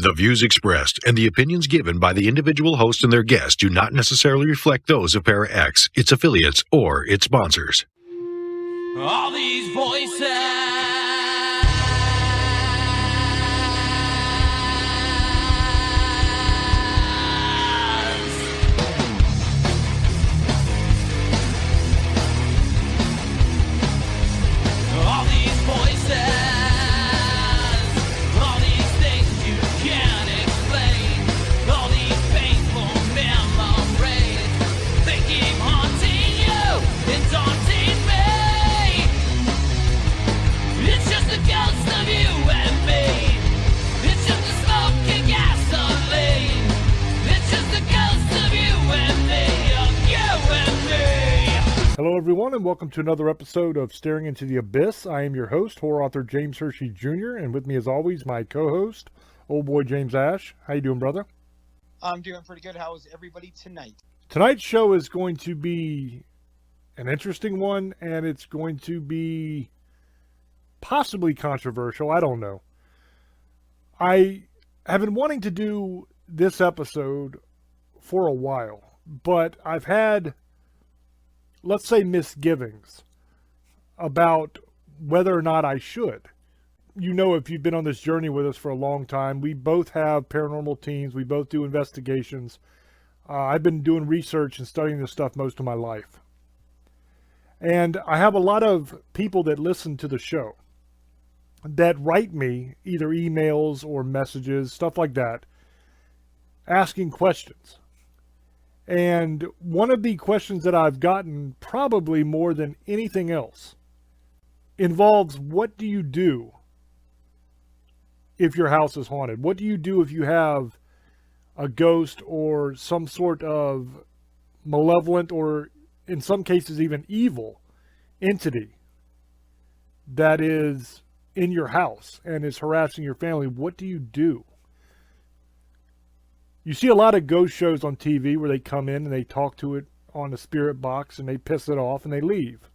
The views expressed and the opinions given by the individual host and their guests do not necessarily reflect those of ParaX, its affiliates, or its sponsors. All these voices. All these voices. All these things you can't explain. All these painful memories. They keep haunting you and daunting me. It's just the ghost of you and me. It's just the smoke and gasoline. It's just the ghost of you and me. Of you and me. Hello, everyone, and welcome to another episode of Staring into the Abyss. I am your host, horror author James Hershey Jr., and with me, as always, my co-host, old boy James Ash. How you doing, brother? I'm doing pretty good. How is everybody tonight? Tonight's show is going to be an interesting one, and it's going to be possibly controversial. I don't know. I have been wanting to do this episode for a while, but I've had, let's say, misgivings about whether or not I should. You know, if you've been on this journey with us for a long time, we both have paranormal teams. We both do investigations. I've been doing research and studying this stuff most of my life. And I have a lot of people that listen to the show that write me either emails or messages, stuff like that, asking questions. And one of the questions that I've gotten, probably more than anything else, involves what do you do if your house is haunted? What do you do if you have a ghost or some sort of malevolent, or in some cases even evil, entity that is in your house and is harassing your family? What do you do? You see a lot of ghost shows on TV where they come in and they talk to it on a spirit box and they piss it off and they leave.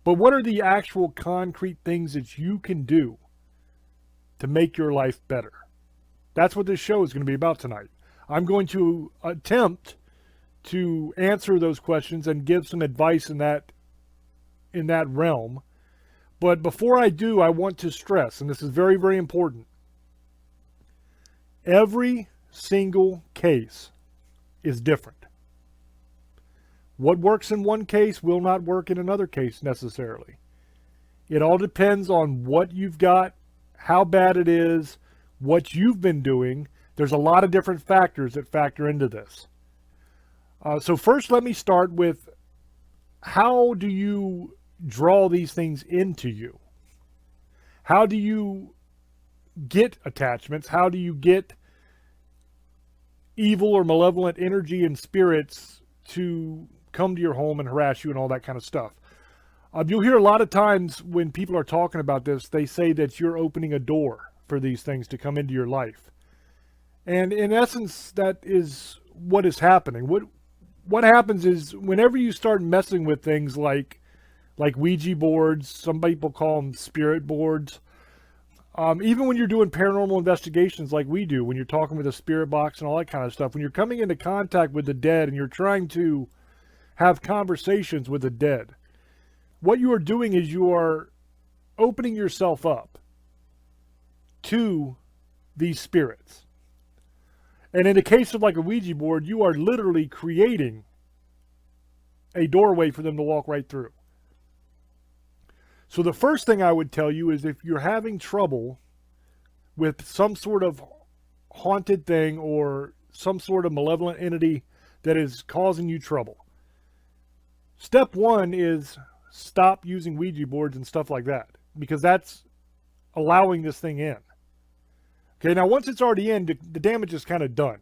But what are the actual concrete things that you can do to make your life better? That's what this show is going to be about tonight. I'm going to attempt to answer those questions and give some advice in that realm. But before I do, I want to stress, and this is very, very important, every single case is different. What works in one case will not work in another case necessarily. It all depends on what you've got, how bad it is, what you've been doing. There's a lot of different factors that factor into this. So first, let me start with, how do you draw these things into you? How do you get attachments? How do you get evil or malevolent energy and spirits to come to your home and harass you and all that kind of stuff? You'll hear a lot of times when people are talking about this, they say that you're opening a door for these things to come into your life. And in essence, that is what is happening. What happens is, whenever you start messing with things like Ouija boards, some people call them spirit boards, even when you're doing paranormal investigations like we do, when you're talking with a spirit box and all that kind of stuff, when you're coming into contact with the dead and you're trying to have conversations with the dead, what you are doing is you are opening yourself up to these spirits. And in the case of like a Ouija board, you are literally creating a doorway for them to walk right through. So the first thing I would tell you is, if you're having trouble with some sort of haunted thing or some sort of malevolent entity that is causing you trouble, step one is stop using Ouija boards and stuff like that, because that's allowing this thing in. Okay, now once it's already in, the damage is kind of done.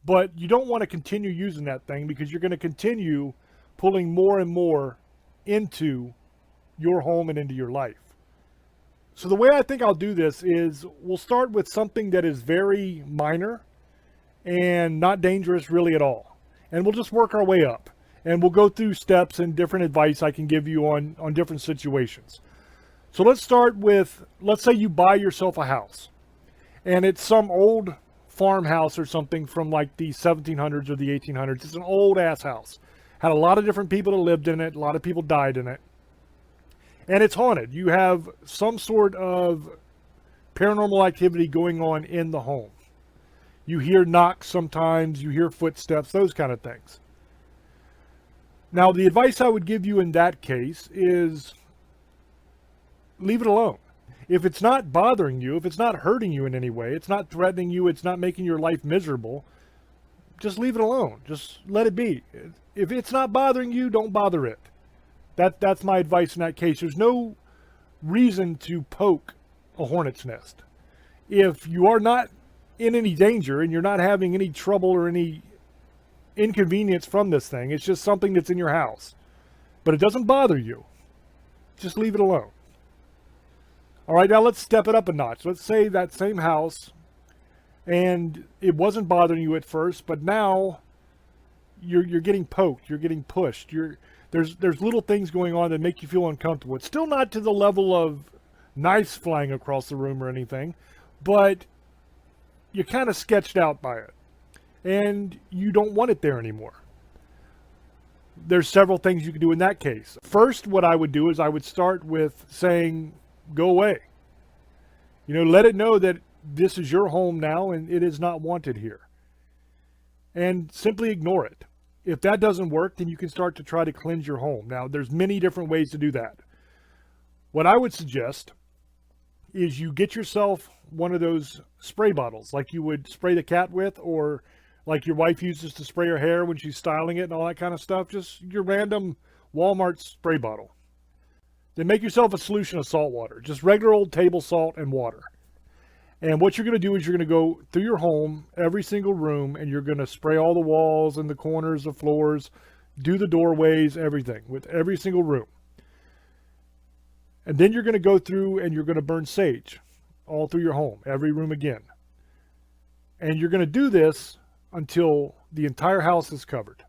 But you don't want to continue using that thing, because you're going to continue pulling more and more into your home and into your life. So the way I think I'll do this is, we'll start with something that is very minor and not dangerous really at all. And we'll just work our way up. And we'll go through steps and different advice I can give you on different situations. So let's start with, let's say you buy yourself a house. And it's some old farmhouse or something from like the 1700s or the 1800s. It's an old ass house. Had a lot of different people that lived in it. A lot of people died in it. And it's haunted. You have some sort of paranormal activity going on in the home. You hear knocks sometimes. You hear footsteps, those kind of things. Now, the advice I would give you in that case is leave it alone. If it's not bothering you, if it's not hurting you in any way, it's not threatening you, it's not making your life miserable, just leave it alone. Just let it be. If it's not bothering you, don't bother it. That's my advice in that case. There's no reason to poke a hornet's nest. If you are not in any danger and you're not having any trouble or any inconvenience from this thing, it's just something that's in your house, but it doesn't bother you, just leave it alone. All right, now let's step it up a notch. Let's say that same house, and it wasn't bothering you at first, but now you're getting poked, you're getting pushed, there's little things going on that make you feel uncomfortable. It's still not to the level of knives flying across the room or anything, but you're kind of sketched out by it, and you don't want it there anymore. There's several things you can do in that case. First, what I would do is I would start with saying, go away. Let it know that this is your home now and it is not wanted here. And simply ignore it. If that doesn't work, then you can start to try to cleanse your home. Now, there's many different ways to do that. What I would suggest is you get yourself one of those spray bottles like you would spray the cat with, or like your wife uses to spray her hair when she's styling it and all that kind of stuff. Just your random Walmart spray bottle. Then make yourself a solution of salt water, just regular old table salt and water. And what you're going to do is you're going to go through your home, every single room, and you're going to spray all the walls and the corners, the floors, do the doorways, everything, with every single room. And then you're going to go through and you're going to burn sage all through your home, every room again. And you're going to do this until the entire house is covered.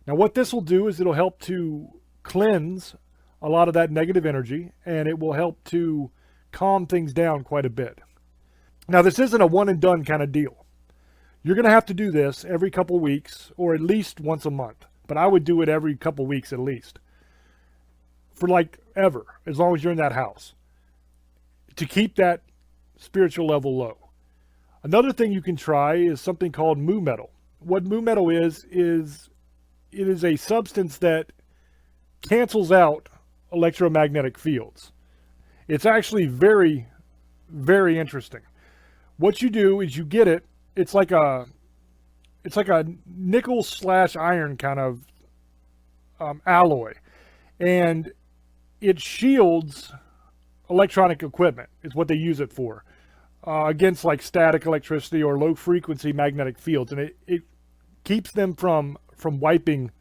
Now, what this will do is it'll help to cleanse a lot of that negative energy, and it will help to calm things down quite a bit. Now, this isn't a one and done kind of deal. You're going to have to do this every couple weeks, or at least once a month. But I would do it every couple weeks at least, for like ever, as long as you're in that house, to keep that spiritual level low. Another thing you can try is something called Moo Metal. What Moo Metal is it is a substance that cancels out electromagnetic fields. It's actually very, very interesting. What you do is you get it. It's like a nickel / iron kind of alloy, and it shields electronic equipment. Is what they use it for, against like static electricity or low frequency magnetic fields, and it keeps them from wiping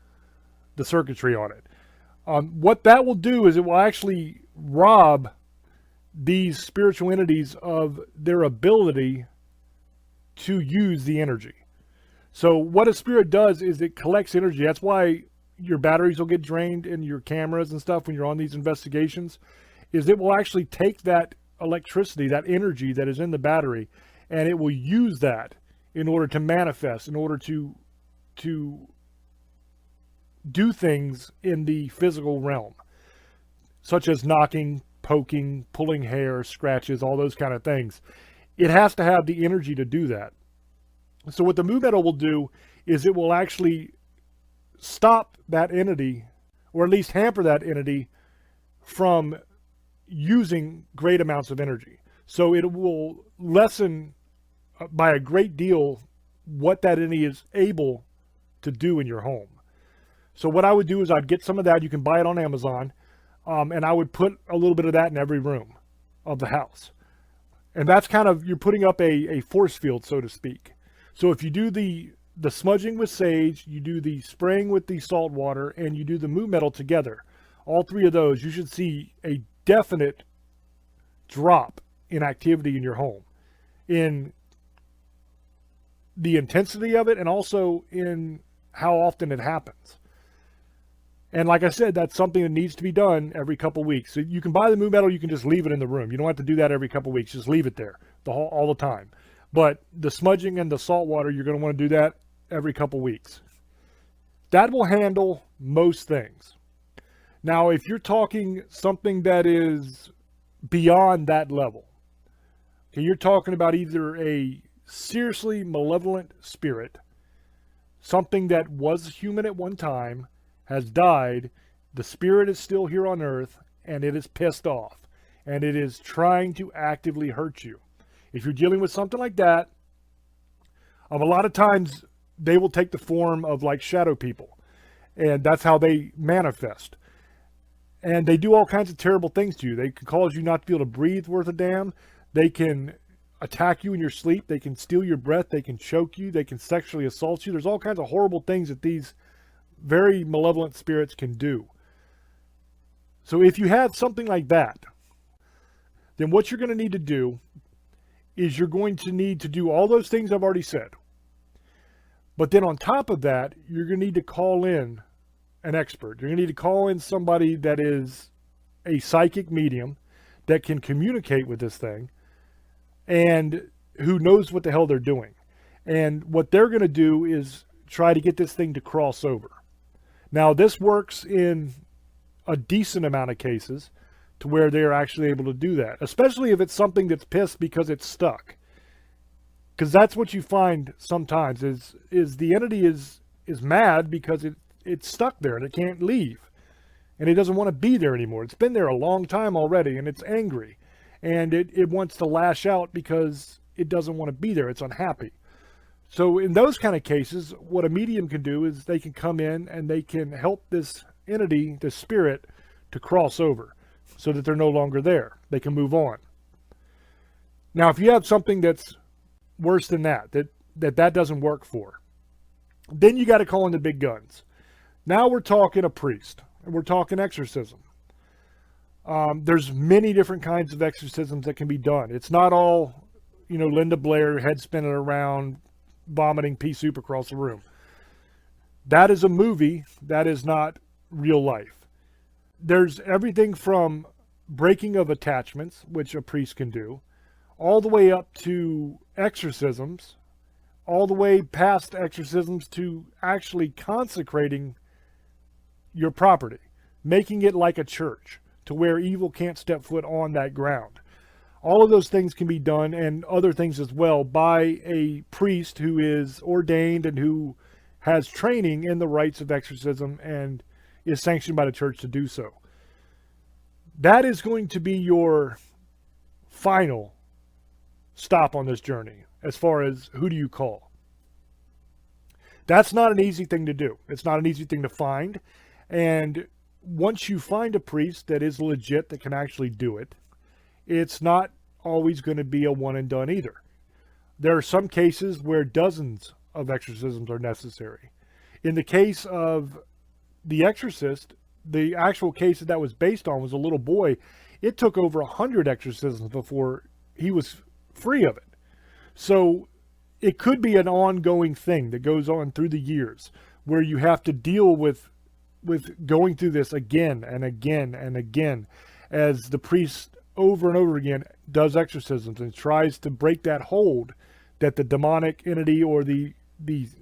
the circuitry on it. What that will do is it will actually rob these spiritual entities of their ability to use the energy. So what a spirit does is it collects energy. That's why your batteries will get drained in your cameras and stuff when you're on these investigations, is it will actually take that electricity, that energy that is in the battery, and it will use that in order to manifest, in order to do things in the physical realm, such as knocking, poking, pulling hair, scratches, all those kind of things. It has to have the energy to do that. So what the Moo Metal will do is it will actually stop that entity, or at least hamper that entity from using great amounts of energy. So it will lessen by a great deal what that entity is able to do in your home. So what I would do is I'd get some of that. You can buy it on Amazon. And I would put a little bit of that in every room of the house. And that's kind of, you're putting up a force field, so to speak. So if you do the smudging with sage, you do the spraying with the salt water, and you do the Moo Metal together, all three of those, you should see a definite drop in activity in your home, in the intensity of it, and also in how often it happens. And like I said, that's something that needs to be done every couple weeks. So you can buy the Moo Metal, you can just leave it in the room. You don't have to do that every couple weeks, just leave it there. all the time. But the smudging and the salt water, you're going to want to do that every couple weeks. That will handle most things. Now, if you're talking something that is beyond that level, okay, you're talking about either a seriously malevolent spirit, something that was human at one time, has died, the spirit is still here on earth, and it is pissed off, and it is trying to actively hurt you. If you're dealing with something like that, a lot of times they will take the form of like shadow people, and that's how they manifest. And they do all kinds of terrible things to you. They can cause you not to be able to breathe worth a damn. They can attack you in your sleep. They can steal your breath. They can choke you. They can sexually assault you. There's all kinds of horrible things that these very malevolent spirits can do. So if you have something like that, then what you're going to need to do is you're going to need to do all those things I've already said. But then on top of that, you're going to need to call in an expert. You're going to need to call in somebody that is a psychic medium that can communicate with this thing and who knows what the hell they're doing. And what they're going to do is try to get this thing to cross over. Now, this works in a decent amount of cases to where they're actually able to do that, especially if it's something that's pissed because it's stuck. Because that's what you find sometimes is the entity is mad because it's stuck there and it can't leave. And it doesn't want to be there anymore. It's been there a long time already and it's angry. And it wants to lash out because it doesn't want to be there. It's unhappy. So in those kind of cases, what a medium can do is they can come in and they can help this entity, this spirit, to cross over so that they're no longer there. They can move on. Now, if you have something that's worse than that doesn't work for, then you got to call in the big guns. Now we're talking a priest, and we're talking exorcism. There's many different kinds of exorcisms that can be done. It's not all, Linda Blair, head spinning around, vomiting pea soup across the room. That is a movie. That is not real life. There's everything from breaking of attachments, which a priest can do, all the way up to exorcisms, all the way past exorcisms to actually consecrating your property, making it like a church to where evil can't step foot on that ground. All of those things can be done, and other things as well, by a priest who is ordained and who has training in the rites of exorcism and is sanctioned by the church to do so. That is going to be your final stop on this journey as far as who do you call. That's not an easy thing to do. It's not an easy thing to find. And once you find a priest that is legit, that can actually do it, it's not always going to be a one and done either. There are some cases where dozens of exorcisms are necessary. In the case of The Exorcist, the actual case that was based on was a little boy. It took over 100 exorcisms before he was free of it. So it could be an ongoing thing that goes on through the years where you have to deal with going through this again and again and again as the priest over and over again does exorcisms and tries to break that hold that the demonic entity or the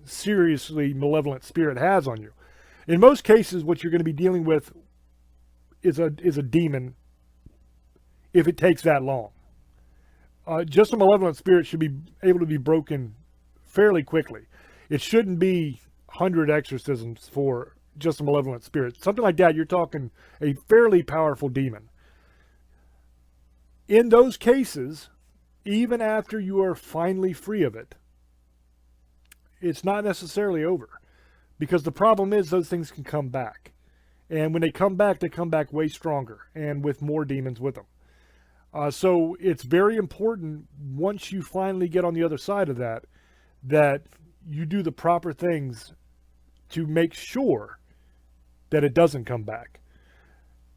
seriously malevolent spirit has on you. In most cases, what you're going to be dealing with is a demon if it takes that long. Just a malevolent spirit should be able to be broken fairly quickly. It shouldn't be 100 exorcisms for just a malevolent spirit. Something like that, you're talking a fairly powerful demon. In those cases, even after you are finally free of it, it's not necessarily over. Because the problem is those things can come back. And when they come back way stronger and with more demons with them. So it's very important once you finally get on the other side of that you do the proper things to make sure that it doesn't come back.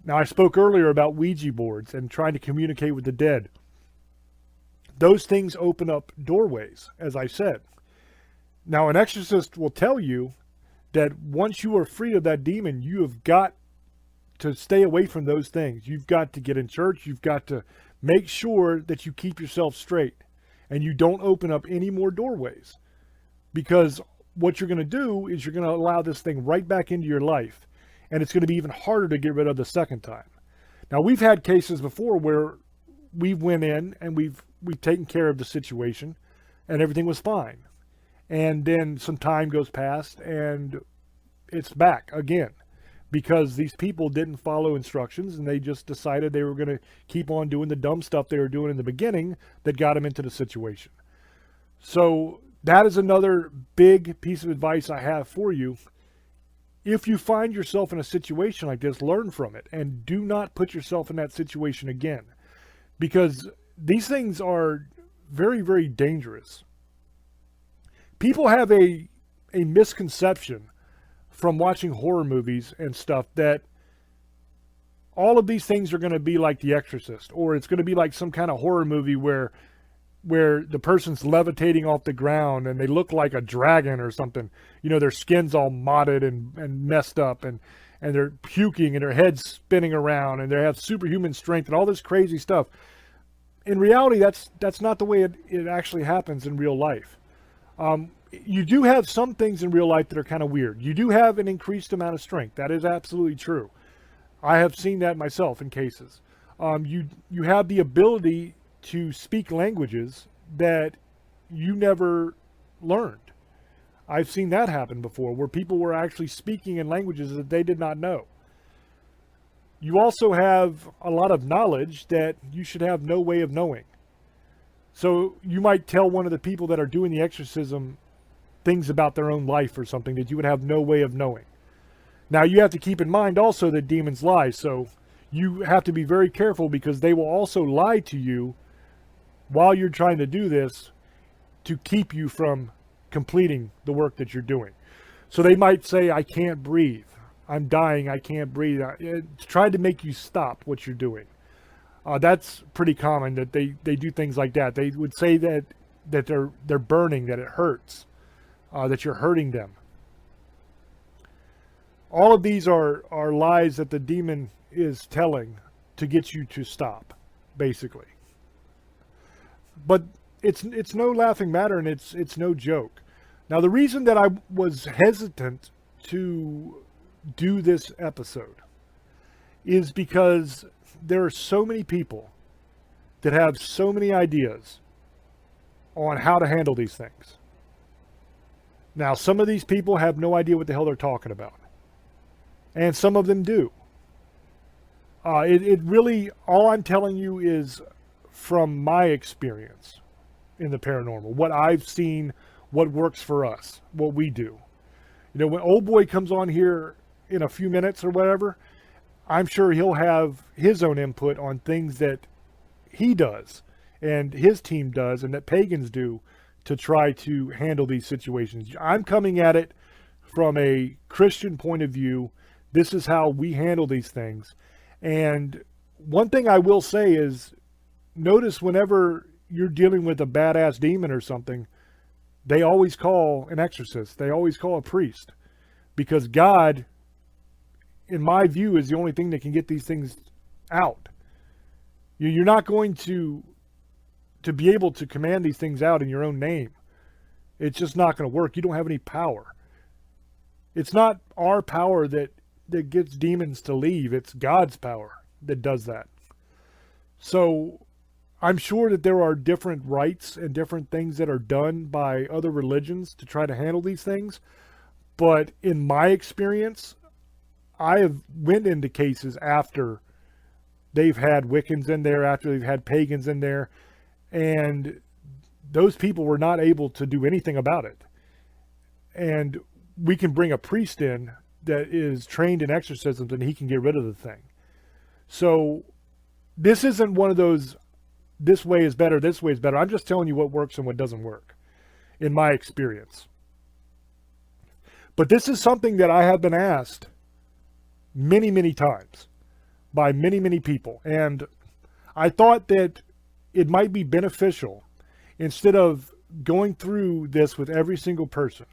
Now, I spoke earlier about Ouija boards and trying to communicate with the dead. Those things open up doorways, as I said. Now, an exorcist will tell you that once you are free of that demon, you have got to stay away from those things. You've got to get in church. You've got to make sure that you keep yourself straight. and you don't open up any more doorways. Because what you're going to do is you're going to allow this thing right back into your life, and it's going to be even harder to get rid of the second time. Now, we've had cases before where we went in and we've taken care of the situation and everything was fine. And then some time goes past and it's back again because these people didn't follow instructions and they just decided they were going to keep on doing the dumb stuff they were doing in the beginning that got them into the situation. So that is another big piece of advice I have for you. If you find yourself in a situation like this, learn from it and do not put yourself in that situation again, because these things are very, very dangerous. People have a misconception from watching horror movies and stuff that all of these things are going to be like The Exorcist, or it's going to be like some kind of horror movie where the person's levitating off the ground and they look like a dragon or something. You know, their skin's all mottled and messed up and they're puking and their head's spinning around and they have superhuman strength and all this crazy stuff. In reality, that's not the way it actually happens in real life. You do have some things in real life that are kind of weird. You do have an increased amount of strength. That is absolutely true. I have seen that myself in cases. You have the ability to speak languages that you never learned. I've seen that happen before, where people were actually speaking in languages that they did not know. You also have a lot of knowledge that you should have no way of knowing. So you might tell one of the people that are doing the exorcism things about their own life or something that you would have no way of knowing. Now, you have to keep in mind also that demons lie, so you have to be very careful because they will also lie to you while you're trying to do this to keep you from completing the work that you're doing. So they might say, I can't breathe. I'm dying. I can't breathe. Try to make you stop what you're doing. That's pretty common that they do things like that. They would say that they're burning, that it hurts, that you're hurting them. All of these are lies that the demon is telling to get you to stop, basically. But it's no laughing matter, and it's no joke. Now, the reason that I was hesitant to do this episode is because there are so many people that have so many ideas on how to handle these things. Now, some of these people have no idea what the hell they're talking about. And some of them do. It really, all I'm telling you is from my experience in the paranormal, what I've seen, what works for us, what we do. You know, when old boy comes on here in a few minutes or whatever, I'm sure he'll have his own input on things that he does and his team does and that pagans do to try to handle these situations. I'm coming at it from a Christian point of view. This is how we handle these things. And one thing I will say is, notice whenever you're dealing with a badass demon or something, they always call an exorcist. They always call a priest. Because God, in my view, is the only thing that can get these things out. You're not going to be able to command these things out in your own name. It's just not going to work. You don't have any power. It's not our power that gets demons to leave. It's God's power that does that. So I'm sure that there are different rites and different things that are done by other religions to try to handle these things. But in my experience, I have went into cases after they've had Wiccans in there, after they've had pagans in there, and those people were not able to do anything about it. And we can bring a priest in that is trained in exorcisms and he can get rid of the thing. So this isn't one of those, this way is better, this way is better. I'm just telling you what works and what doesn't work in my experience. But this is something that I have been asked many, many times by many, many people. And I thought that it might be beneficial, instead of going through this with every single person,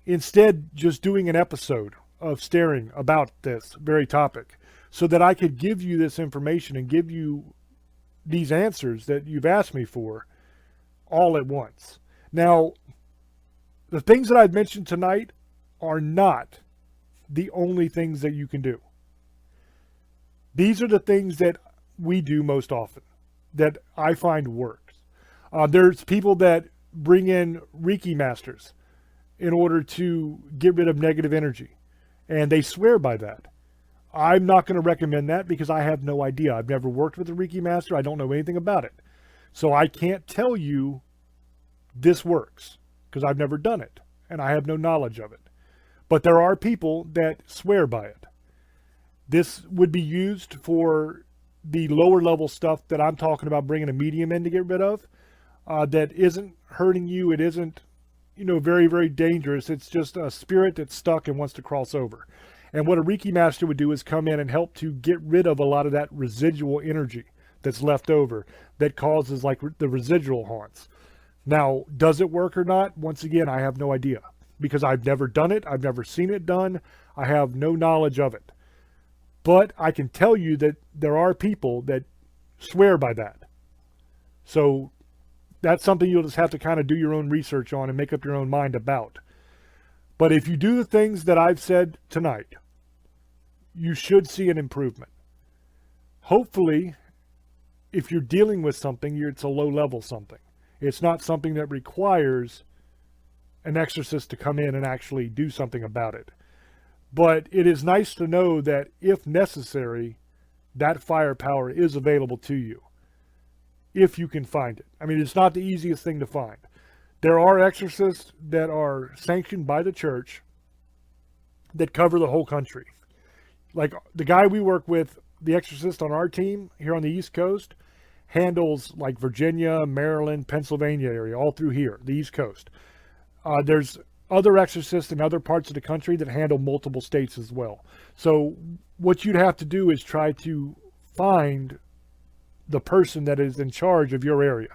instead just doing an episode of staring about this very topic so that I could give you this information and give you these answers that you've asked me for all at once. Now, the things that I've mentioned tonight are not the only things that you can do. These are the things that we do most often, that I find works. There's people that bring in Reiki masters in order to get rid of negative energy, and they swear by that. I'm not going to recommend that because I have no idea. I've never worked with a Reiki master. I don't know anything about it. So I can't tell you this works because I've never done it and I have no knowledge of it. But there are people that swear by it. This would be used for the lower level stuff that I'm talking about bringing a medium in to get rid of, that isn't hurting you. It isn't, very, very dangerous. It's just a spirit that's stuck and wants to cross over. And what a Reiki master would do is come in and help to get rid of a lot of that residual energy that's left over that causes like the residual haunts. Now, does it work or not? Once again, I have no idea because I've never done it. I've never seen it done. I have no knowledge of it. But I can tell you that there are people that swear by that. So that's something you'll just have to kind of do your own research on and make up your own mind about. But if you do the things that I've said tonight, you should see an improvement. Hopefully, if you're dealing with something, it's a low-level something. It's not something that requires an exorcist to come in and actually do something about it. But it is nice to know that if necessary, that firepower is available to you, if you can find it. I mean, it's not the easiest thing to find. There are exorcists that are sanctioned by the church that cover the whole country. Like the guy we work with, the exorcist on our team here on the East Coast, handles like Virginia, Maryland, Pennsylvania area, all through here, the East Coast. There's other exorcists in other parts of the country that handle multiple states as well. So what you'd have to do is try to find the person that is in charge of your area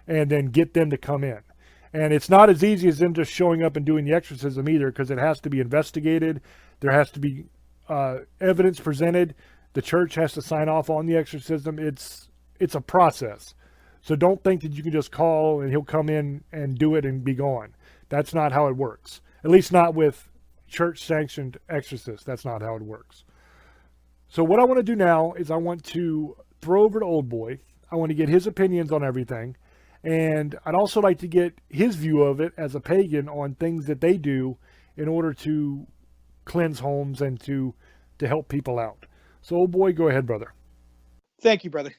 and then get them to come in. And it's not as easy as them just showing up and doing the exorcism either, because it has to be investigated. There has to be evidence presented. The church has to sign off on the exorcism. It's a process. So don't think that you can just call and he'll come in and do it and be gone. That's not how it works. At least not with church-sanctioned exorcists. That's not how it works. So what I want to do now is I want to throw over to Old Boy. I want to get his opinions on everything. And I'd also like to get his view of it as a pagan on things that they do in order to cleanse homes and to help people out. So, Old Boy, go ahead, brother. Thank you, brother.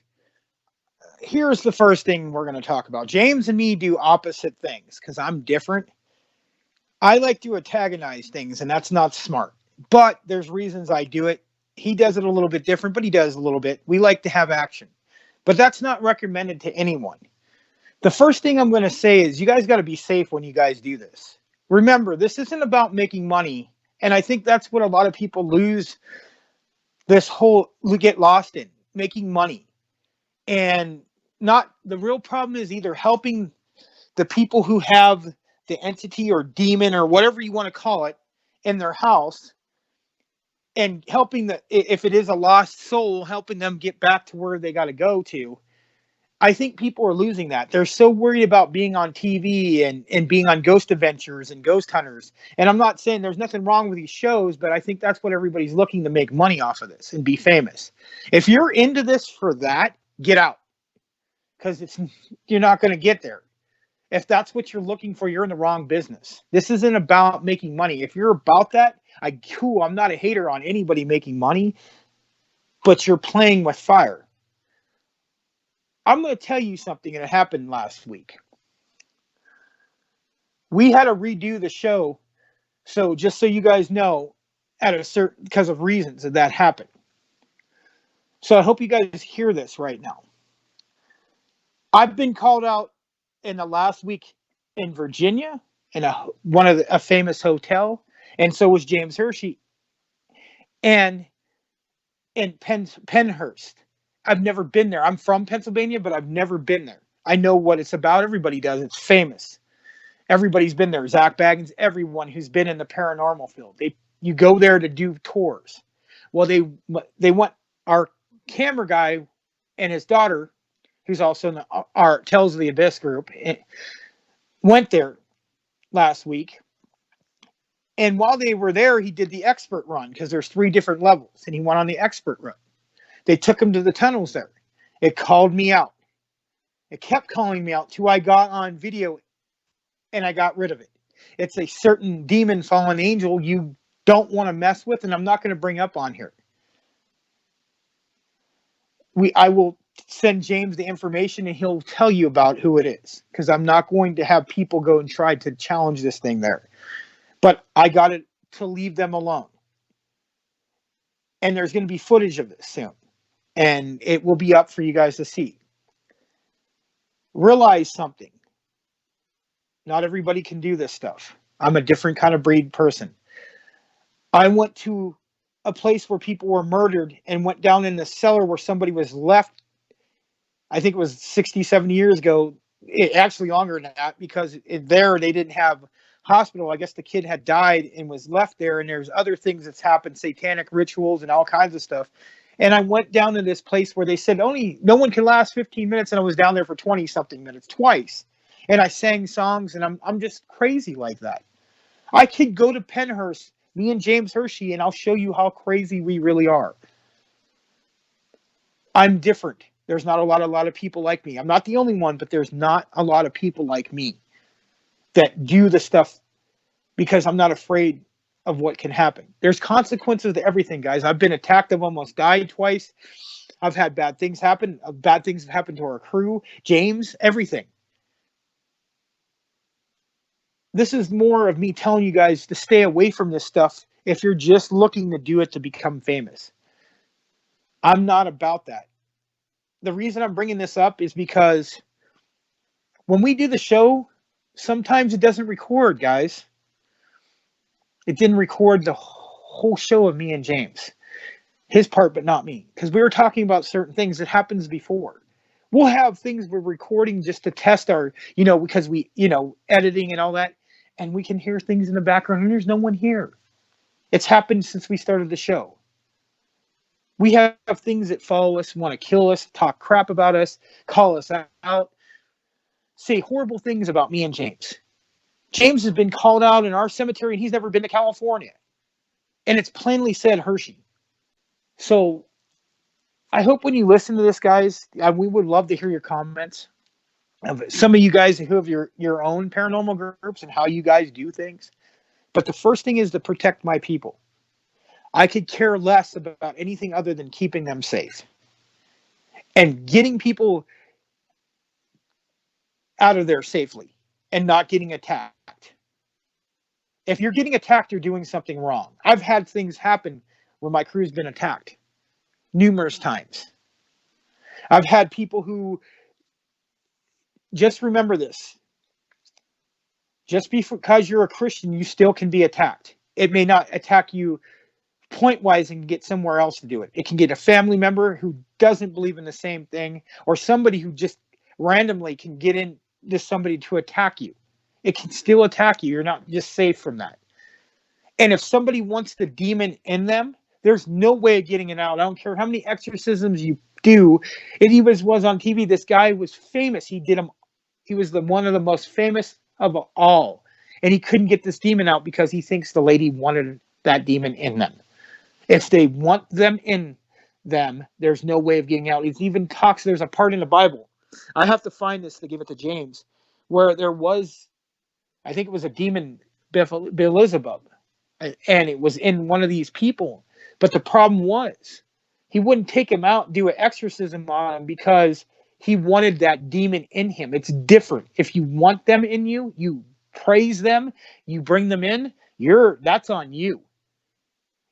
Here's the first thing we're going to talk about. James and me do opposite things because I'm different. I like to antagonize things, and that's not smart. But there's reasons I do it. He does it a little bit different, but he does a little bit. We like to have action. But that's not recommended to anyone. The first thing I'm going to say is you guys got to be safe when you guys do this. Remember, this isn't about making money. And I think that's what a lot of people get lost in, making money. And not the real problem is either helping the people who have the entity or demon or whatever you want to call it in their house, and helping if it is a lost soul, helping them get back to where they got to go to. I think people are losing that. They're so worried about being on TV and being on Ghost Adventures and Ghost Hunters. And I'm not saying there's nothing wrong with these shows, but I think that's what everybody's looking to make money off of this and be famous. If you're into this for that, get out. Because you're not going to get there. If that's what you're looking for, you're in the wrong business. This isn't about making money. If you're about that, I'm not a hater on anybody making money, but you're playing with fire. I'm going to tell you something that happened last week. We had to redo the show. So just so you guys know, because of reasons that happened. So I hope you guys hear this right now. I've been called out in the last week in Virginia in a famous hotel, and so was James Hershey, and in Pennhurst. I've never been there. I'm from Pennsylvania, but I've never been there. I know what it's about. Everybody does. It's famous. Everybody's been there. Zach Baggins, everyone who's been in the paranormal field. You go there to do tours. Well, they want our camera guy and his daughter who's also in our Tales of the Abyss group, went there last week. And while they were there, he did the expert run because there's 3 different levels, and he went on the expert run. They took him to the tunnels there. It called me out. It kept calling me out till I got on video and I got rid of it. It's a certain demon fallen angel you don't want to mess with, and I'm not going to bring up on here. I will send James the information and he'll tell you about who it is, because I'm not going to have people go and try to challenge this thing there. But I got it to leave them alone. And there's going to be footage of this soon. And it will be up for you guys to see. Realize something. Not everybody can do this stuff. I'm a different kind of breed person. I went to a place where people were murdered and went down in the cellar where somebody was left. I think it was 60, 70 years ago. Actually longer than that, because there they didn't have hospital. I guess the kid had died and was left there, and there's other things that's happened, satanic rituals and all kinds of stuff. And I went down to this place where they said no one can last 15 minutes, and I was down there for 20 something minutes twice. And I sang songs, and I'm just crazy like that. I could go to Pennhurst, me and James Hershey, and I'll show you how crazy we really are. I'm different. There's not a lot of people like me. I'm not the only one, but there's not a lot of people like me that do the stuff, because I'm not afraid of what can happen. There's consequences to everything, guys. I've been attacked. I've almost died twice. I've had bad things happen. Bad things have happened to our crew, James, everything. This is more of me telling you guys to stay away from this stuff if you're just looking to do it to become famous. I'm not about that. The reason I'm bringing this up is because when we do the show, sometimes it doesn't record, guys. It didn't record the whole show of me and James. His part, but not me. Because we were talking about certain things that happens before. We'll have things we're recording just to test our, because we, editing and all that. And we can hear things in the background and there's no one here. It's happened since we started the show. We have things that follow us, want to kill us, talk crap about us, call us out, say horrible things about me and James. James has been called out in our cemetery and he's never been to California. And it's plainly said Hershey. So I hope when you listen to this, guys, we would love to hear your comments. Some of you guys who have your own paranormal groups and how you guys do things. But the first thing is to protect my people. I could care less about anything other than keeping them safe. And getting people out of there safely and not getting attacked. If you're getting attacked, you're doing something wrong. I've had things happen where my crew's been attacked numerous times. I've had people who, just remember this, just because you're a Christian, you still can be attacked. It may not attack you point-wise and get somewhere else to do it. It can get a family member who doesn't believe in the same thing, or somebody who just randomly can get into somebody to attack you. It can still attack you. You're not just safe from that. And if somebody wants the demon in them, there's no way of getting it out. I don't care how many exorcisms you do. It even was on TV. This guy was famous. He did them. He was one of the most famous of all. And he couldn't get this demon out because he thinks the lady wanted that demon in them. If they want them in them, there's no way of getting out. It even talks, there's a part in the Bible. I have to find this to give it to James, where there was, I think it was a demon, Beelzebub, and it was in one of these people. But the problem was, he wouldn't take him out and do an exorcism on him because he wanted that demon in him. It's different. If you want them in you, you praise them, you bring them in, that's on you.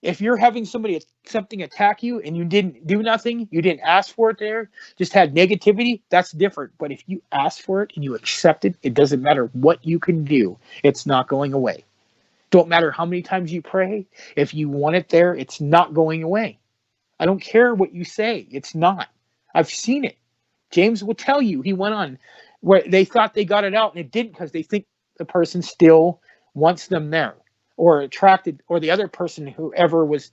If you're having something attack you and you didn't do nothing, you didn't ask for it there, just had negativity, that's different. But if you ask for it and you accept it, it doesn't matter what you can do. It's not going away. Don't matter how many times you pray. If you want it there, it's not going away. I don't care what you say. It's not. I've seen it. James will tell you he went on where they thought they got it out and it didn't because they think the person still wants them there. Or attracted, or the other person, whoever was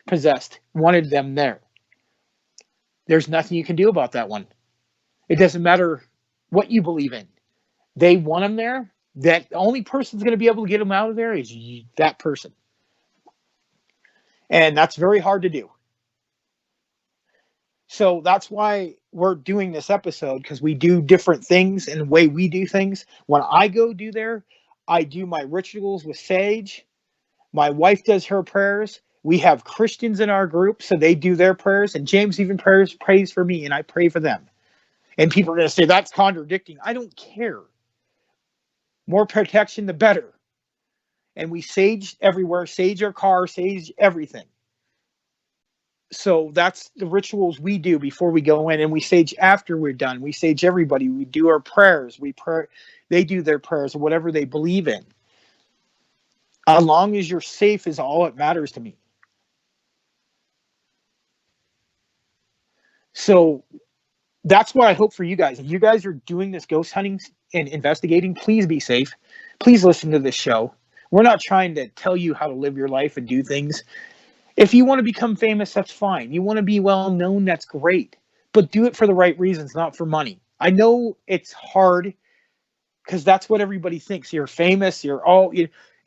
possessed, wanted them there. There's nothing you can do about that one. It doesn't matter what you believe in. They want them there. That the only person's going to be able to get them out of there is that person. And that's very hard to do. So that's why we're doing this episode, because we do different things in the way we do things. When I go do there, I do my rituals with sage. My wife does her prayers. We have Christians in our group, so they do their prayers. And James even prays for me, and I pray for them. And people are going to say, that's contradicting. I don't care. More protection, the better. And we sage everywhere, sage our car, sage everything. So that's the rituals we do before we go in, and we sage after we're done. We sage everybody. We do our prayers. We pray. They do their prayers or whatever they believe in. As long as you're safe is all that matters to me. So that's what I hope for you guys. If you guys are doing this ghost hunting and investigating, please be safe. Please listen to this show. We're not trying to tell you how to live your life and do things. If you want to become famous, that's fine. You want to be well known, that's great. But do it for the right reasons, not for money. I know it's hard because that's what everybody thinks. You're famous.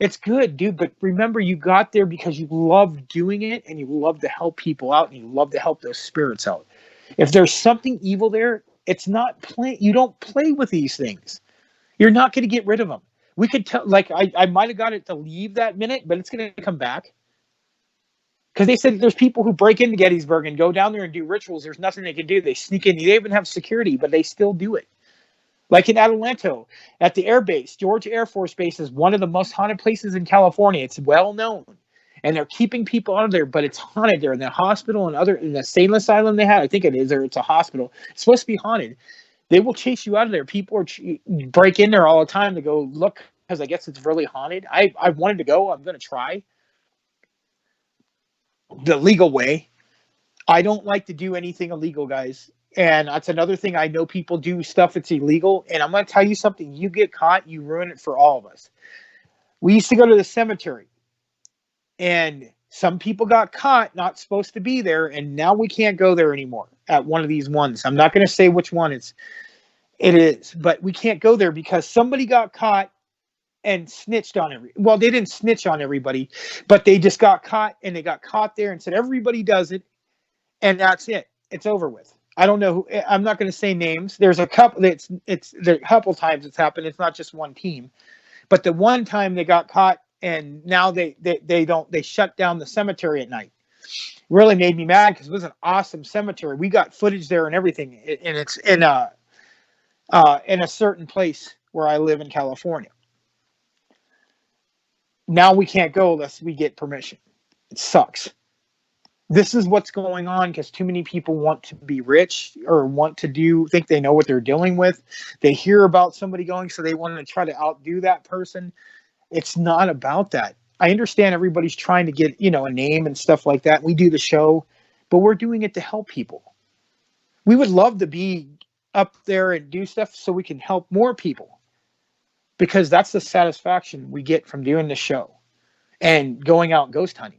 It's good, dude. But remember, you got there because you love doing it and you love to help people out and you love to help those spirits out. If there's something evil there, it's not play. You don't play with these things. You're not going to get rid of them. We could tell, like, I might have got it to leave that minute, but it's going to come back. Because they said there's people who break into Gettysburg and go down there and do rituals. There's nothing they can do. They sneak in. They even have security, but they still do it. Like in Adelanto, at the air base, Georgia Air Force Base is one of the most haunted places in California. It's well known. And they're keeping people out of there, but it's haunted there. In the hospital and in the sane asylum they had, I think it is, or it's a hospital. It's supposed to be haunted. They will chase you out of there. People break in there all the time to go look, because I guess it's really haunted. I wanted to go. I'm going to try the legal way. I don't like to do anything illegal, guys. And that's another thing. I know people do stuff that's illegal. And I'm going to tell you something. You get caught, you ruin it for all of us. We used to go to the cemetery. And some people got caught, not supposed to be there. And now we can't go there anymore at one of these ones. I'm not going to say which one it is. But we can't go there because somebody got caught and snitched on well, they didn't snitch on everybody, but they just got caught, and they got caught there and said everybody does it, and that's it. It's over with. I don't know who. I'm not going to say names. There's a couple. It's there a couple times it's happened. It's not just one team, but the one time they got caught, and now they shut down the cemetery at night. Really made me mad because it was an awesome cemetery. We got footage there and everything, and it's in a certain place where I live in California. Now we can't go unless we get permission. It sucks. This is what's going on because too many people want to be rich or think they know what they're dealing with. They hear about somebody going, so they want to try to outdo that person. It's not about that. I understand everybody's trying to get, a name and stuff like that. We do the show, but we're doing it to help people. We would love to be up there and do stuff so we can help more people. Because that's the satisfaction we get from doing the show and going out ghost hunting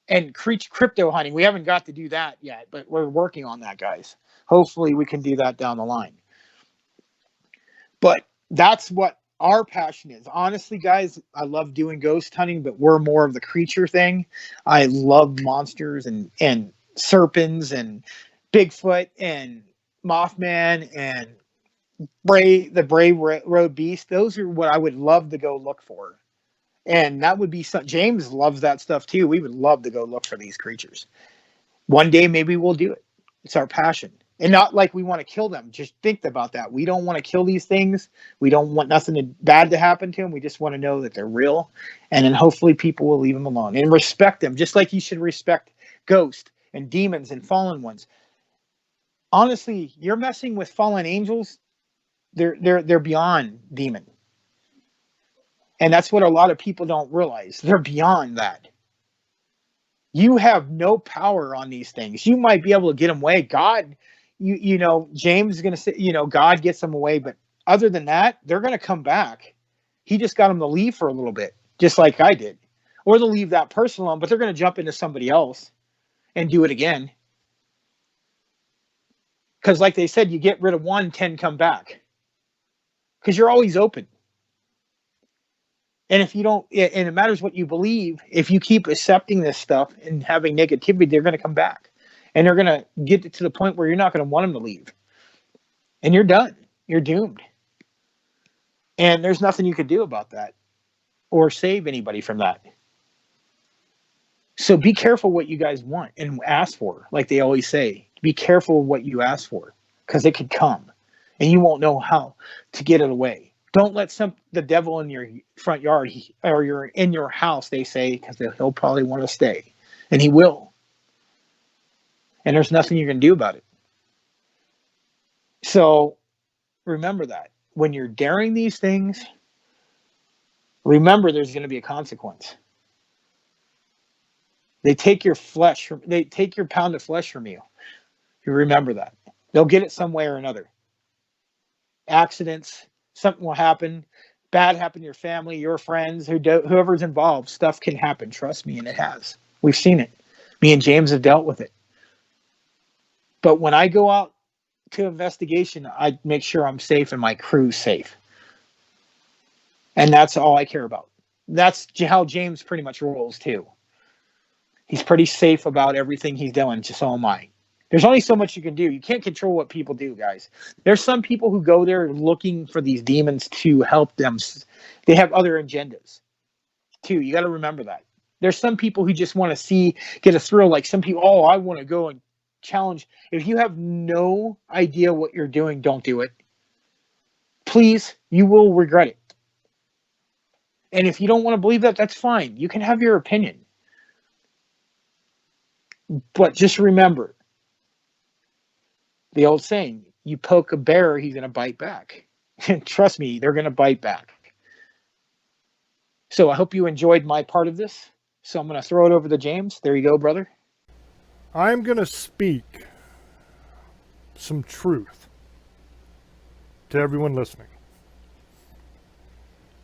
and crypto hunting. We haven't got to do that yet, but we're working on that, guys. Hopefully we can do that down the line. But that's what our passion is. Honestly, guys, I love doing ghost hunting, but we're more of the creature thing. I love monsters and serpents and Bigfoot and Mothman and the Brave Road Beast. Those are what I would love to go look for. And that would be James loves that stuff too. We would love to go look for these creatures. One day, maybe we'll do it. It's our passion. And not like we want to kill them. Just think about that. We don't want to kill these things. We don't want nothing bad to happen to them. We just want to know that they're real. And then hopefully people will leave them alone and respect them. Just like you should respect ghosts and demons and fallen ones. Honestly, you're messing with fallen angels. They're beyond demon. And that's what a lot of people don't realize. They're beyond that. You have no power on these things. You might be able to get them away. God, James is going to say, God gets them away. But other than that, they're going to come back. He just got them to leave for a little bit, just like I did. Or they'll leave that person alone, but they're going to jump into somebody else and do it again. Because like they said, you get rid of one, 10 come back. Because you're always open. And if you don't, and it matters what you believe, if you keep accepting this stuff and having negativity, they're going to come back. And they're going to get to the point where you're not going to want them to leave. And you're done. You're doomed. And there's nothing you could do about that or save anybody from that. So be careful what you guys want and ask for. Like they always say, be careful what you ask for, because it could come and you won't know how to get it away. Don't let the devil in your front yard or you're in your house, they say, because he'll probably want to stay. And he will. And there's nothing you can do about it. So remember that. When you're daring these things, remember there's going to be a consequence. They take your flesh, they take your pound of flesh from you. You remember that. They'll get it some way or another. Accidents, something will happen, bad happen to your family, your friends, whoever's involved, stuff can happen. Trust me, and it has. We've seen it. Me and James have dealt with it. But when I go out to investigation, I make sure I'm safe and my crew's safe. And that's all I care about. That's how James pretty much rolls too. He's pretty safe about everything he's doing, just so am I. There's only so much you can do. You can't control what people do, guys. There's some people who go there looking for these demons to help them. They have other agendas too. You got to remember that. There's some people who just want to get a thrill. Like some people, oh, I want to go and challenge. If you have no idea what you're doing, don't do it. Please, you will regret it. And if you don't want to believe that, that's fine. You can have your opinion. But just remember, the old saying, you poke a bear, he's going to bite back. Trust me, they're going to bite back. So I hope you enjoyed my part of this. So I'm going to throw it over to James. There you go, brother. I'm going to speak some truth to everyone listening.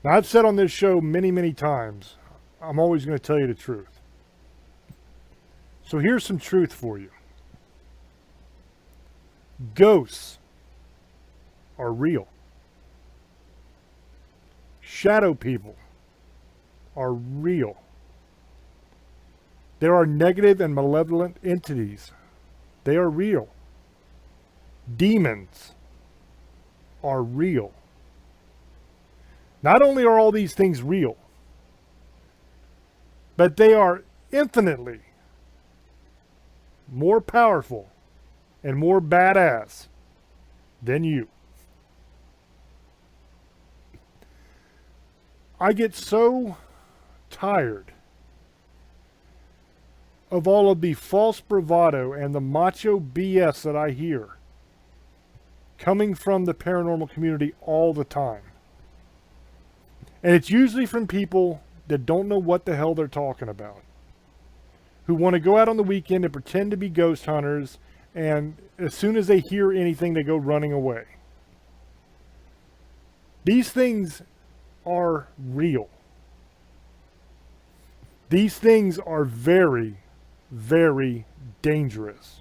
Now, I've said on this show many, many times, I'm always going to tell you the truth. So here's some truth for you. Ghosts are real. Shadow people are real. There are negative and malevolent entities. They are real. Demons are real. Not only are all these things real, but they are infinitely more powerful and more badass than you. I get so tired of all of the false bravado and the macho BS that I hear coming from the paranormal community all the time. And it's usually from people that don't know what the hell they're talking about, who want to go out on the weekend and pretend to be ghost hunters, and as soon as they hear anything, they go running away. These things are real. These things are very, very dangerous.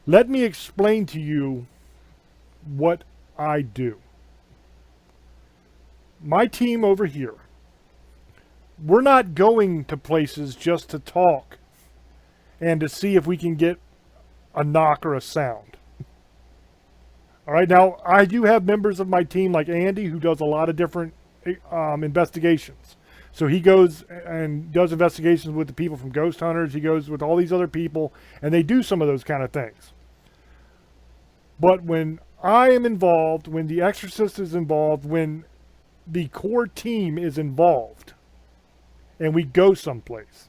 Let me explain to you what I do. My team over here, we're not going to places just to talk and to see if we can get a knock or a sound. All right, now I do have members of my team like Andy, who does a lot of different investigations. So he goes and does investigations with the people from Ghost Hunters. He goes with all these other people, and they do some of those kind of things. But when I am involved, when the Exorcist is involved, when the core team is involved, and we go someplace,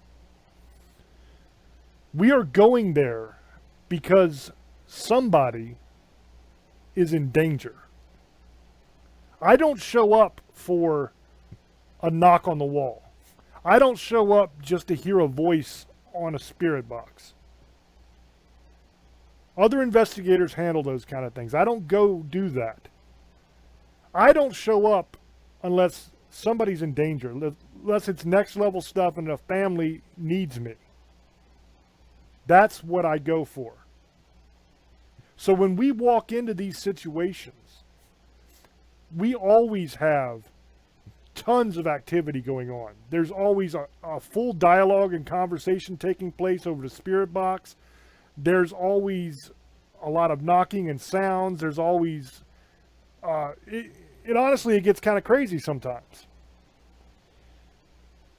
we are going there because somebody is in danger. I don't show up for a knock on the wall. I don't show up just to hear a voice on a spirit box. Other investigators handle those kind of things. I don't go do that. I don't show up unless somebody's in danger, unless it's next level stuff and a family needs me. That's what I go for. So when we walk into these situations, we always have tons of activity going on. There's always a full dialogue and conversation taking place over the spirit box. There's always a lot of knocking and sounds. There's always, it honestly, it gets kind of crazy sometimes.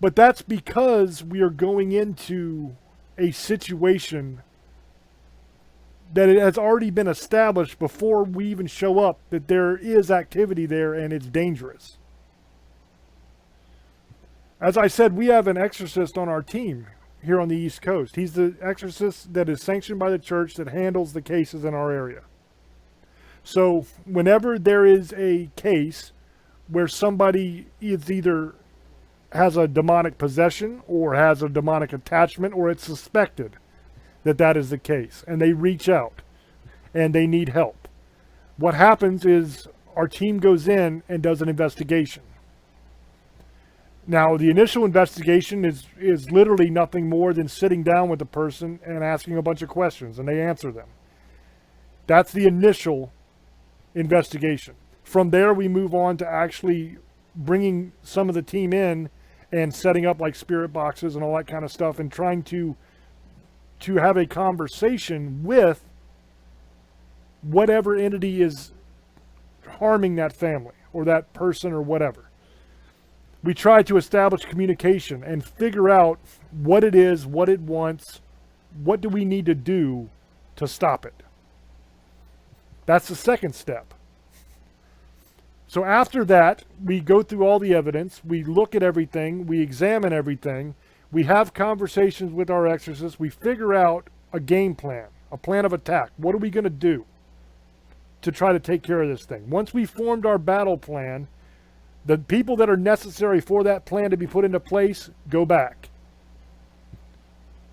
But that's because we are going into a situation that it has already been established before we even show up that there is activity there and it's dangerous. As I said, we have an exorcist on our team here on the East Coast. He's the exorcist that is sanctioned by the church that handles the cases in our area. So whenever there is a case where somebody is either has a demonic possession or has a demonic attachment, or it's suspected that that is the case, and they reach out and they need help, what happens is our team goes in and does an investigation. Now, the initial investigation is literally nothing more than sitting down with the person and asking a bunch of questions, and they answer them. That's the initial investigation. From there, we move on to actually bringing some of the team in and setting up like spirit boxes and all that kind of stuff, and trying to have a conversation with whatever entity is harming that family or that person or whatever. We try to establish communication and figure out what it is, what it wants, what do we need to do to stop it. That's the second step. So after that, we go through all the evidence, we look at everything, we examine everything, we have conversations with our exorcists, we figure out a game plan, a plan of attack. What are we going to do to try to take care of this thing? Once we formed our battle plan, the people that are necessary for that plan to be put into place go back.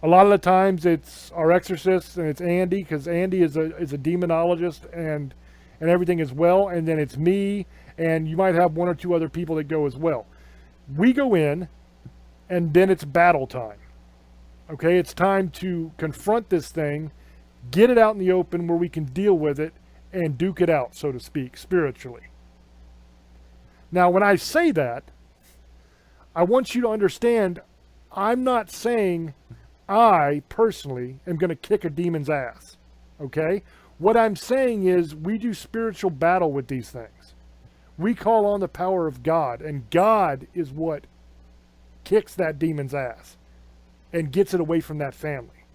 A lot of the times it's our exorcists and it's Andy, because Andy is a demonologist and everything as well. And then it's me, and you might have one or two other people that go as well. We go in, and then it's battle time. Okay, it's time to confront this thing, get it out in the open where we can deal with it and duke it out, so to speak, spiritually. Now, when I say that, I want you to understand, I'm not saying I personally am going to kick a demon's ass, okay? What I'm saying is we do spiritual battle with these things. We call on the power of God, and God is what kicks that demon's ass and gets it away from that family.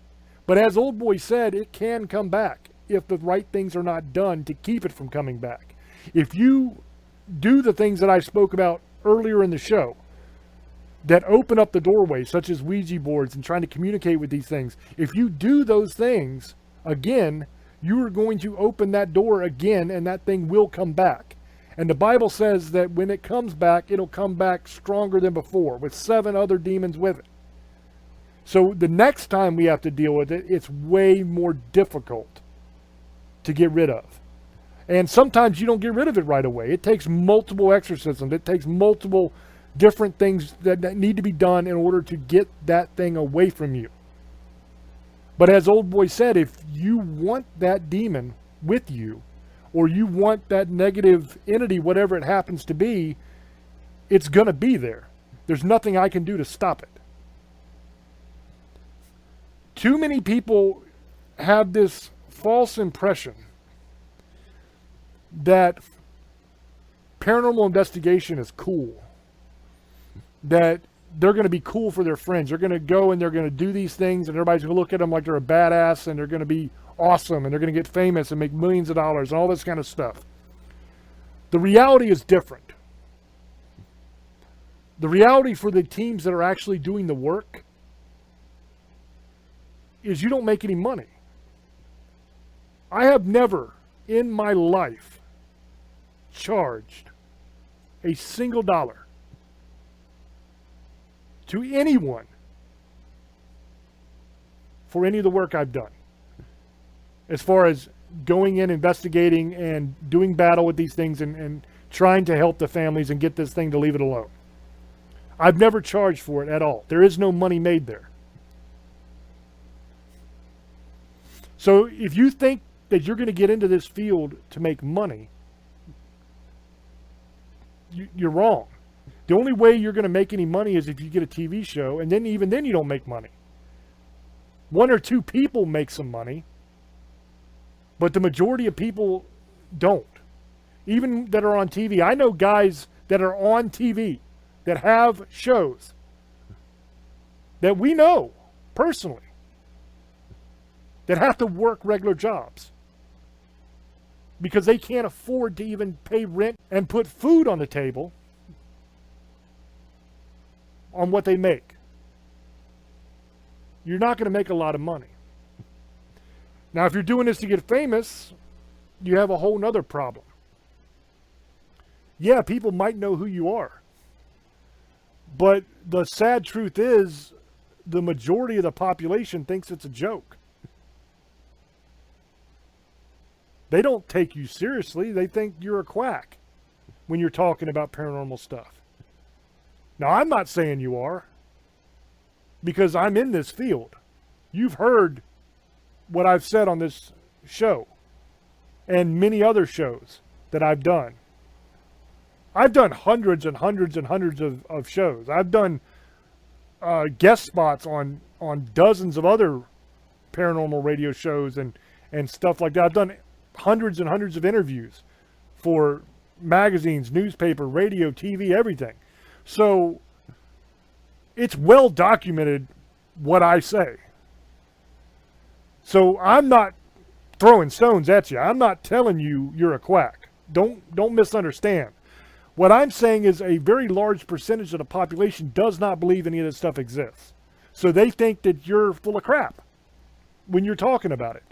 But as Old Boy said, it can come back if the right things are not done to keep it from coming back. If you do the things that I spoke about earlier in the show that open up the doorway, such as Ouija boards and trying to communicate with these things, if you do those things again, you are going to open that door again, and that thing will come back. And the Bible says that when it comes back, it'll come back stronger than before, with 7 other demons with it. So the next time we have to deal with it, it's way more difficult to get rid of. And sometimes you don't get rid of it right away. It takes multiple exorcisms. It takes multiple different things that need to be done in order to get that thing away from you. But as Old Boy said, if you want that demon with you, or you want that negative entity, whatever it happens to be, it's going to be there. There's nothing I can do to stop it. Too many people have this false impression that paranormal investigation is cool. That they're going to be cool for their friends. They're going to go and they're going to do these things, and everybody's going to look at them like they're a badass, and they're going to be awesome, and they're going to get famous and make millions of dollars and all this kind of stuff. The reality is different. The reality for the teams that are actually doing the work is you don't make any money. I have never in my life charged a single dollar to anyone for any of the work I've done. As far as going in, investigating, and doing battle with these things and trying to help the families and get this thing to leave it alone. I've never charged for it at all. There is no money made there. So if you think that you're going to get into this field to make money, you're wrong. The only way you're going to make any money is if you get a TV show, and then even then you don't make money. One or two people make some money, but the majority of people don't. Even that are on TV. I know guys that are on TV that have shows that we know personally that have to work regular jobs because they can't afford to even pay rent and put food on the table on what they make. You're not going to make a lot of money. Now, if you're doing this to get famous, you have a whole nother problem. Yeah, people might know who you are. But the sad truth is, the majority of the population thinks it's a joke. They don't take you seriously. They think you're a quack when you're talking about paranormal stuff. Now, I'm not saying you are, because I'm in this field. You've heard what I've said on this show and many other shows that I've done. I've done hundreds and hundreds and hundreds of shows. I've done guest spots on dozens of other paranormal radio shows and stuff like that. I've done hundreds and hundreds of interviews for magazines, newspaper, radio, TV, everything. So it's well documented what I say. So I'm not throwing stones at you. I'm not telling you you're a quack. Don't misunderstand. What I'm saying is a very large percentage of the population does not believe any of this stuff exists. So they think that you're full of crap when you're talking about it.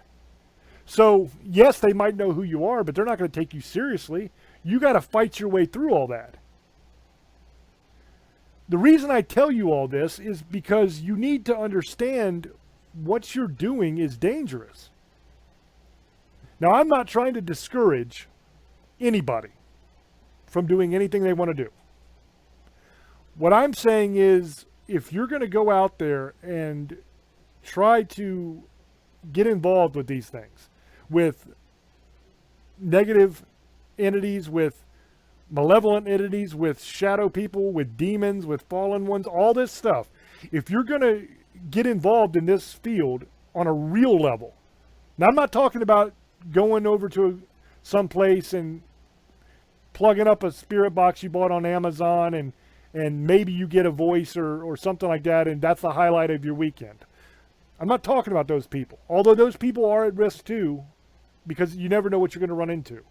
So, yes, they might know who you are, but they're not going to take you seriously. You got to fight your way through all that. The reason I tell you all this is because you need to understand what you're doing is dangerous. Now, I'm not trying to discourage anybody from doing anything they want to do. What I'm saying is, if you're going to go out there and try to get involved with these things, with negative entities, with malevolent entities, with shadow people, with demons, with fallen ones, all this stuff, if you're going to get involved in this field on a real level, now I'm not talking about going over to some place and plugging up a spirit box you bought on Amazon and maybe you get a voice or something like that, and that's the highlight of your weekend. I'm not talking about those people, although those people are at risk too, because you never know what you're going to run into.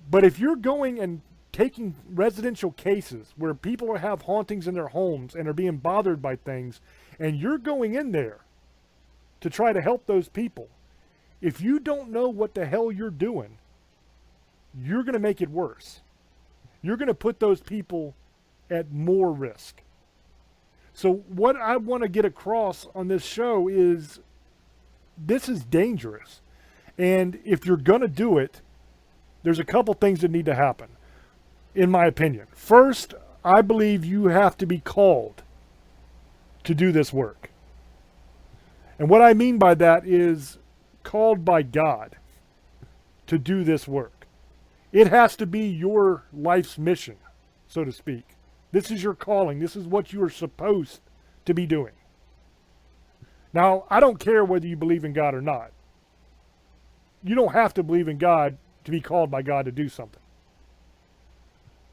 But if you're going and taking residential cases where people have hauntings in their homes and are being bothered by things, and you're going in there to try to help those people, if you don't know what the hell you're doing, you're going to make it worse. You're going to put those people at more risk. So what I want to get across on this show is this is dangerous. And if you're going to do it, there's a couple things that need to happen, in my opinion. First, I believe you have to be called to do this work. And what I mean by that is called by God to do this work. It has to be your life's mission, so to speak. This is your calling. This is what you are supposed to be doing. Now, I don't care whether you believe in God or not. You don't have to believe in God to be called by God to do something.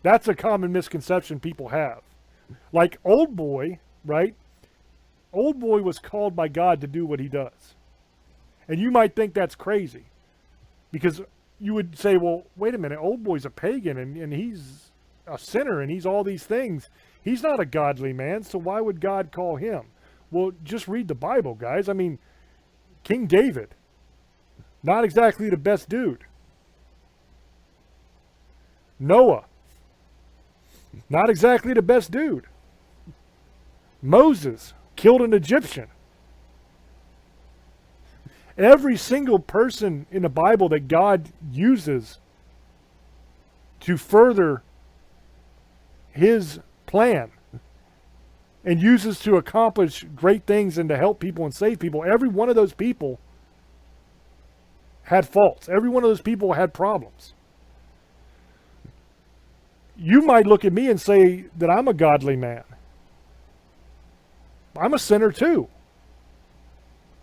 That's a common misconception people have. Like Old Boy, right? Old Boy was called by God to do what he does. And you might think that's crazy, because you would say, well, wait a minute, Old Boy's a pagan and he's a sinner and he's all these things. He's not a godly man, so why would God call him? Well, just read the Bible, guys. I mean, King David, not exactly the best dude. Noah, not exactly the best dude. Moses killed an Egyptian. Every single person in the Bible that God uses to further his plan and uses to accomplish great things and to help people and save people, every one of those people had faults. Every one of those people had problems. You might look at me and say that I'm a godly man. I'm a sinner too.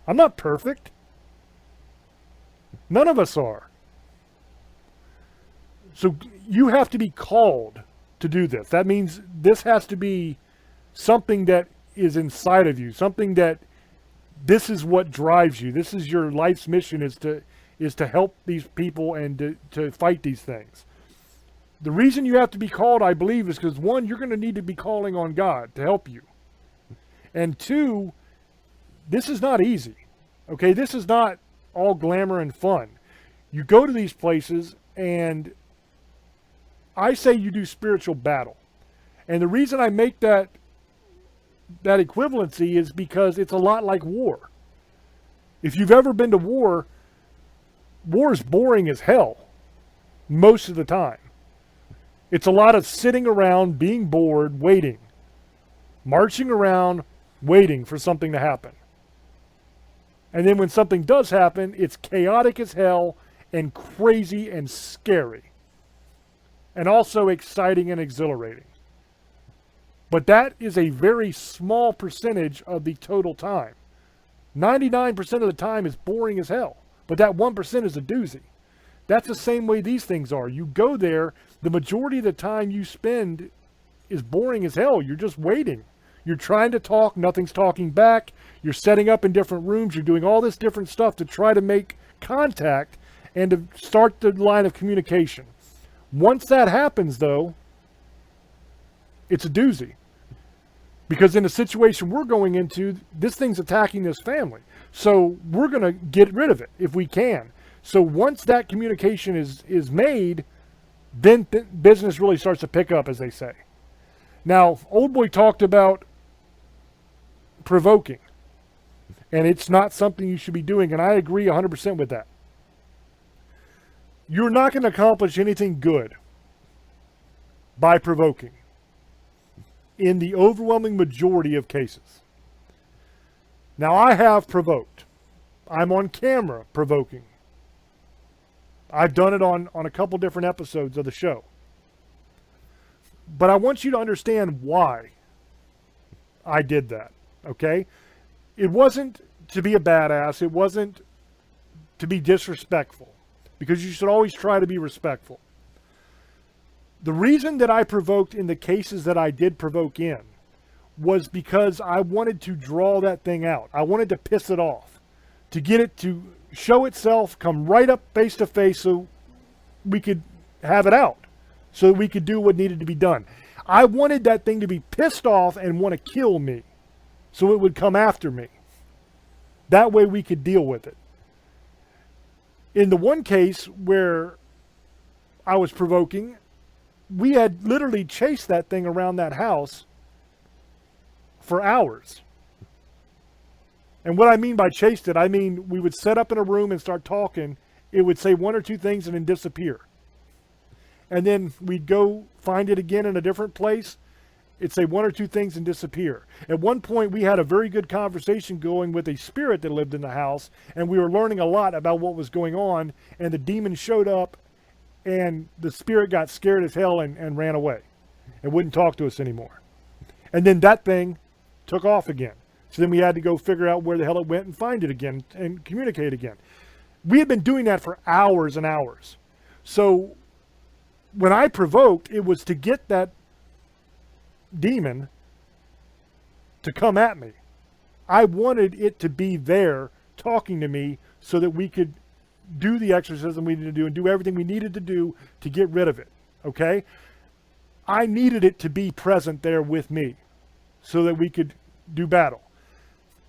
I'm not perfect. None of us are. So you have to be called to do this. That means this has to be something that is inside of you, something that this is what drives you. This is your life's mission, is to help these people and to fight these things. The reason you have to be called, I believe, is because, one, you're going to need to be calling on God to help you. And two, this is not easy. Okay, this is not all glamour and fun. You go to these places, and I say you do spiritual battle. And the reason I make that equivalency is because it's a lot like war. If you've ever been to war, war is boring as hell most of the time. It's a lot of sitting around, being bored, waiting. Marching around, waiting for something to happen. And then when something does happen, it's chaotic as hell and crazy and scary. And also exciting and exhilarating. But that is a very small percentage of the total time. 99% of the time is boring as hell. But that 1% is a doozy. That's the same way these things are. You go there, the majority of the time you spend is boring as hell. You're just waiting. You're trying to talk, nothing's talking back. You're setting up in different rooms. You're doing all this different stuff to try to make contact and to start the line of communication. Once that happens, though, it's a doozy. Because in the situation we're going into, this thing's attacking this family. So we're going to get rid of it if we can. So once that communication is made, then business really starts to pick up, as they say. Now, Old Boy talked about provoking. And it's not something you should be doing. And I agree 100% with that. You're not going to accomplish anything good by provoking in the overwhelming majority of cases. Now, I have provoked. I'm on camera provoking. I've done it on a couple different episodes of the show. But I want you to understand why I did that, okay? It wasn't to be a badass. It wasn't to be disrespectful, because you should always try to be respectful. The reason that I provoked in the cases that I did provoke in was because I wanted to draw that thing out. I wanted to piss it off, to get it to show itself, come right up face to face so we could have it out, so that we could do what needed to be done. I wanted that thing to be pissed off and want to kill me, so it would come after me. That way we could deal with it. In the one case where I was provoking, we had literally chased that thing around that house for hours. And what I mean by chased it, I mean we would set up in a room and start talking. It would say one or two things and then disappear. And then we'd go find it again in a different place. It'd say one or two things and disappear. At one point, we had a very good conversation going with a spirit that lived in the house, and we were learning a lot about what was going on, and the demon showed up, and the spirit got scared as hell and ran away and wouldn't talk to us anymore. And then that thing took off again. So then we had to go figure out where the hell it went and find it again and communicate again. We had been doing that for hours and hours. So when I provoked, it was to get that demon to come at me. I wanted it to be there talking to me so that we could do the exorcism we needed to do and do everything we needed to do to get rid of it. Okay? I needed it to be present there with me so that we could do battle.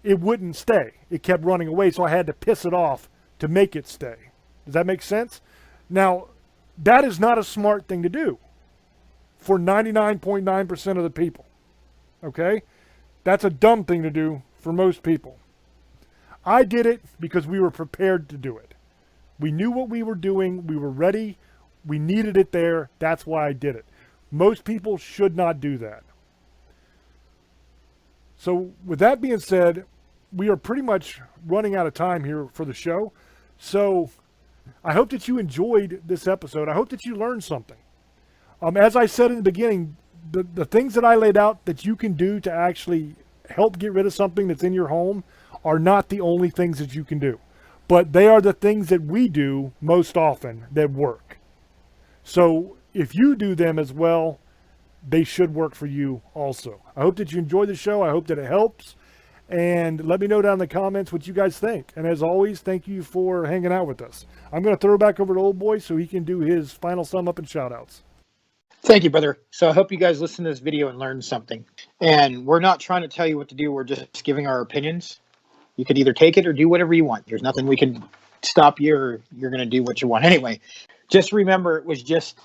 It wouldn't stay. It kept running away, so I had to piss it off to make it stay. Does that make sense? Now, that is not a smart thing to do for 99.9% of the people. Okay? That's a dumb thing to do for most people. I did it because we were prepared to do it. We knew what we were doing. We were ready. We needed it there. That's why I did it. Most people should not do that. So with that being said, we are pretty much running out of time here for the show. So I hope that you enjoyed this episode. I hope that you learned something. As I said in the beginning, the things that I laid out that you can do to actually help get rid of something that's in your home are not the only things that you can do. But they are the things that we do most often that work. So if you do them as well, they should work for you also. I hope that you enjoy the show. I hope that it helps. And let me know down in the comments what you guys think. And as always, thank you for hanging out with us. I'm going to throw it back over to Old Boy so he can do his final sum up and shout outs. Thank you, brother. So I hope you guys listen to this video and learn something. And we're not trying to tell you what to do. We're just giving our opinions. You could either take it or do whatever you want. There's nothing we can stop you, or you're going to do what you want anyway. Just remember, it was just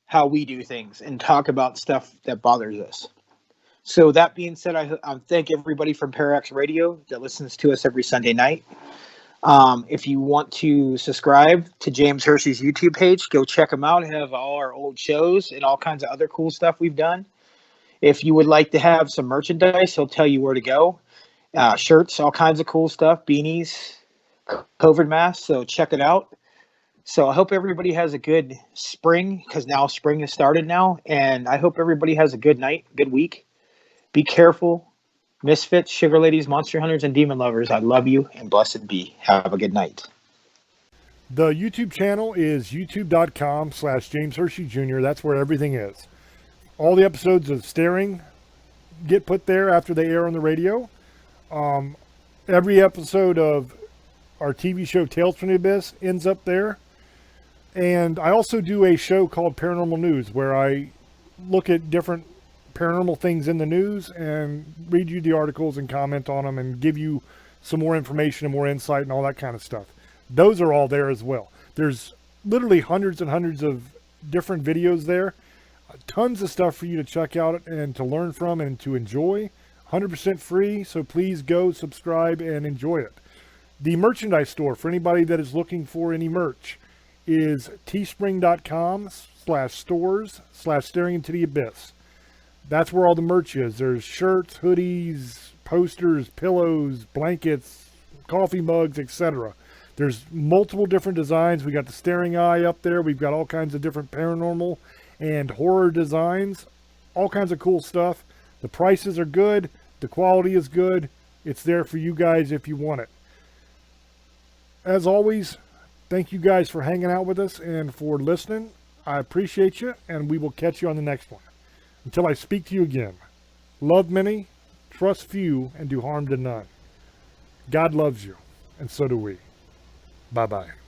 how we do things and talk about stuff that bothers us. So that being said, I thank everybody from Parax Radio that listens to us every Sunday night. If you want to subscribe to James Hershey's YouTube page, go check him out. Have all our old shows and all kinds of other cool stuff we've done. If you would like to have some merchandise, he'll tell you where to go. Shirts, all kinds of cool stuff, beanies, COVID masks. So check it out. So I hope everybody has a good spring, because now spring has started now. And I hope everybody has a good night, good week. Be careful. Misfits, sugar ladies, monster hunters, and demon lovers, I love you, and blessed be. Have a good night. The YouTube channel is youtube.com/James Hershey Jr. That's where everything is. All the episodes of Staring get put there after they air on the radio. Every episode of our TV show Tales from the Abyss ends up there. And I also do a show called Paranormal News, where I look at different paranormal things in the news and read you the articles and comment on them and give you some more information and more insight and all that kind of stuff. Those are all there as well. There's literally hundreds and hundreds of different videos there. Tons of stuff for you to check out and to learn from and to enjoy. 100% free, so please go subscribe and enjoy it. The merchandise store for anybody that is looking for any merch is teespring.com/stores/staring into the abyss. That's where all the merch is. There's shirts, hoodies, posters, pillows, blankets, coffee mugs, etc. There's multiple different designs. We got the staring eye up there. We've got all kinds of different paranormal and horror designs. All kinds of cool stuff. The prices are good. The quality is good. It's there for you guys if you want it. As always, thank you guys for hanging out with us and for listening. I appreciate you, and we will catch you on the next one. Until I speak to you again, love many, trust few, and do harm to none. God loves you, and so do we. Bye-bye.